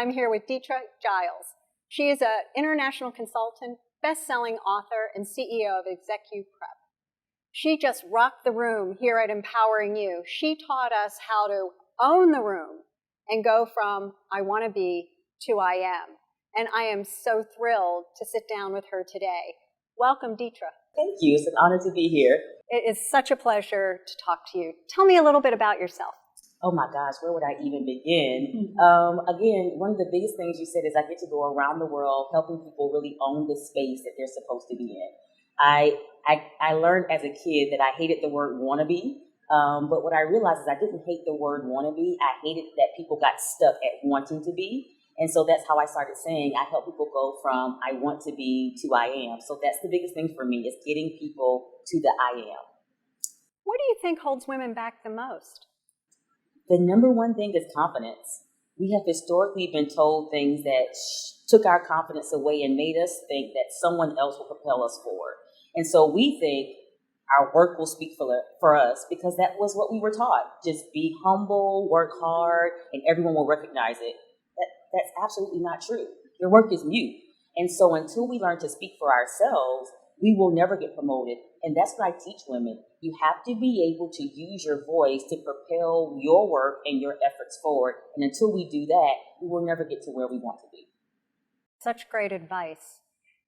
I'm here with Dethra Giles. She is an international consultant, best-selling author, and CEO of ExecuPrep. She just rocked the room here at Empowering You. She taught us how to own the room and go from I want to be to I am. And I am so thrilled to sit down with her today. Welcome, Dethra. Thank you. It's an honor to be here. It is such a pleasure to talk to you. Tell me a little bit about yourself. Oh my gosh, where would I even begin? Again, one of the biggest things you said is I get to go around the world helping people really own the space that they're supposed to be in. I learned as a kid that I hated the word wannabe, but what I realized is I didn't hate the word wannabe. I hated that people got stuck at wanting to be. And so that's how I started saying I help people go from I want to be to I am. So that's the biggest thing for me is getting people to the I am. What do you think holds women back the most? The number one thing is confidence. We have historically been told things that took our confidence away and made us think that someone else will propel us forward. And so we think our work will speak for us because that was what we were taught. Just be humble, work hard, and everyone will recognize it. That's absolutely not true. Your work is mute. And so until we learn to speak for ourselves, we will never get promoted. And that's what I teach women. You have to be able to use your voice to propel your work and your efforts forward. And until we do that, we will never get to where we want to be. Such great advice.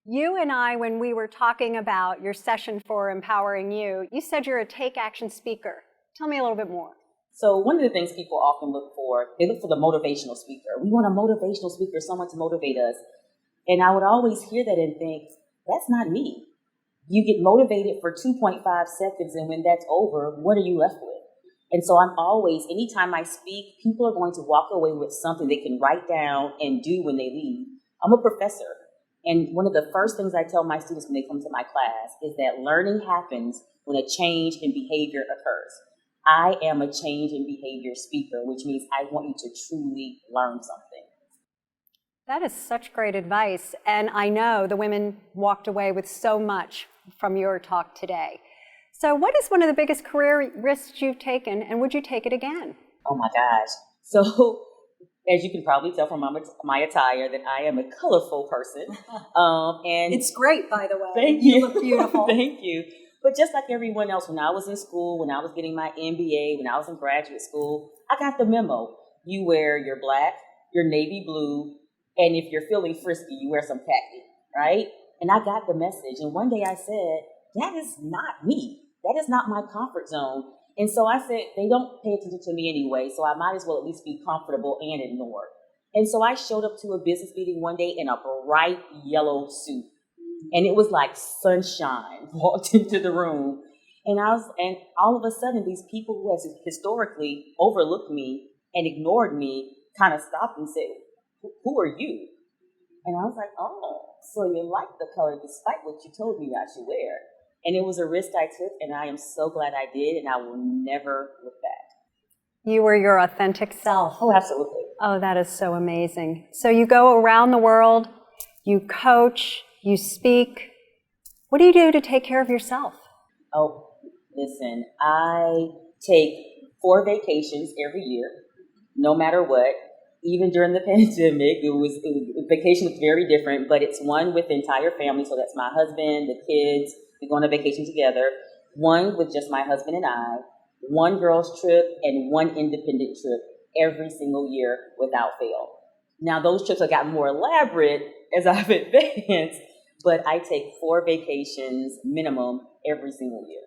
You and I, when we were talking about your session for Empowering You, you said you're a take action speaker. Tell me a little bit more. So one of the things people often look for, they look for the motivational speaker. We want a motivational speaker, someone to motivate us. And I would always hear that and think, that's not me. You get motivated for 2.5 seconds, and when that's over, what are you left with? And so I'm always, anytime I speak, people are going to walk away with something they can write down and do when they leave. I'm a professor, and one of the first things I tell my students when they come to my class is that learning happens when a change in behavior occurs. I am a change in behavior speaker, which means I want you to truly learn something. That is such great advice, and I know the women walked away with so much from your talk today. So what is one of the biggest career risks you've taken, and would you take it again? Oh my gosh. So as you can probably tell from my attire that I am a colorful person. And it's great, by the way. Thank you. You look beautiful. Thank you. But just like everyone else, when I was in school, when I was getting my MBA, when I was in graduate school, I got the memo. You wear your black, your navy blue, and if you're feeling frisky, you wear some khaki, right? And I got the message. And one day I said, that is not me. That is not my comfort zone. And so I said, they don't pay attention to me anyway, so I might as well at least be comfortable and ignored. And so I showed up to a business meeting one day in a bright yellow suit. And it was like sunshine walked into the room. And all of a sudden, these people who had historically overlooked me and ignored me kind of stopped and said, who are you? And I was like, oh, so you like the color despite what you told me I should wear. And it was a risk I took, and I am so glad I did, and I will never look back. You were your authentic self. Oh, absolutely. Oh, that is so amazing. So you go around the world, you coach, you speak. What do you do to take care of yourself? Oh, listen, I take 4 vacations every year, no matter what. Even during the pandemic, vacation was very different, but it's one with the entire family. So that's my husband, the kids. We go on a vacation together. One with just my husband and I. 1 girls trip and 1 independent trip every single year without fail. Now those trips have gotten more elaborate as I've advanced, but I take 4 vacations minimum every single year.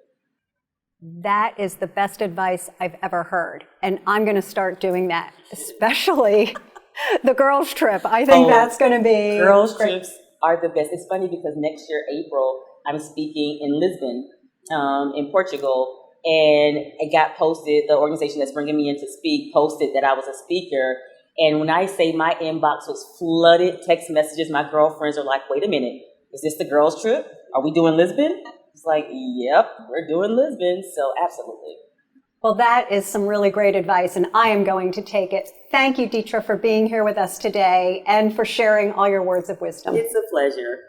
That is the best advice I've ever heard. And I'm going to start doing that, especially the girls' trip. I think that's going to be girls' trips are the best. It's funny because next year, April, I'm speaking in Lisbon, in Portugal. And it got posted, the organization that's bringing me in to speak posted that I was a speaker. And when I say my inbox was flooded, text messages, my girlfriends are like, wait a minute, is this the girls' trip? Are we doing Lisbon? It's like, yep, we're doing Lisbon, so absolutely. Well, that is some really great advice, and I am going to take it. Thank you, Dethra, for being here with us today and for sharing all your words of wisdom. It's a pleasure.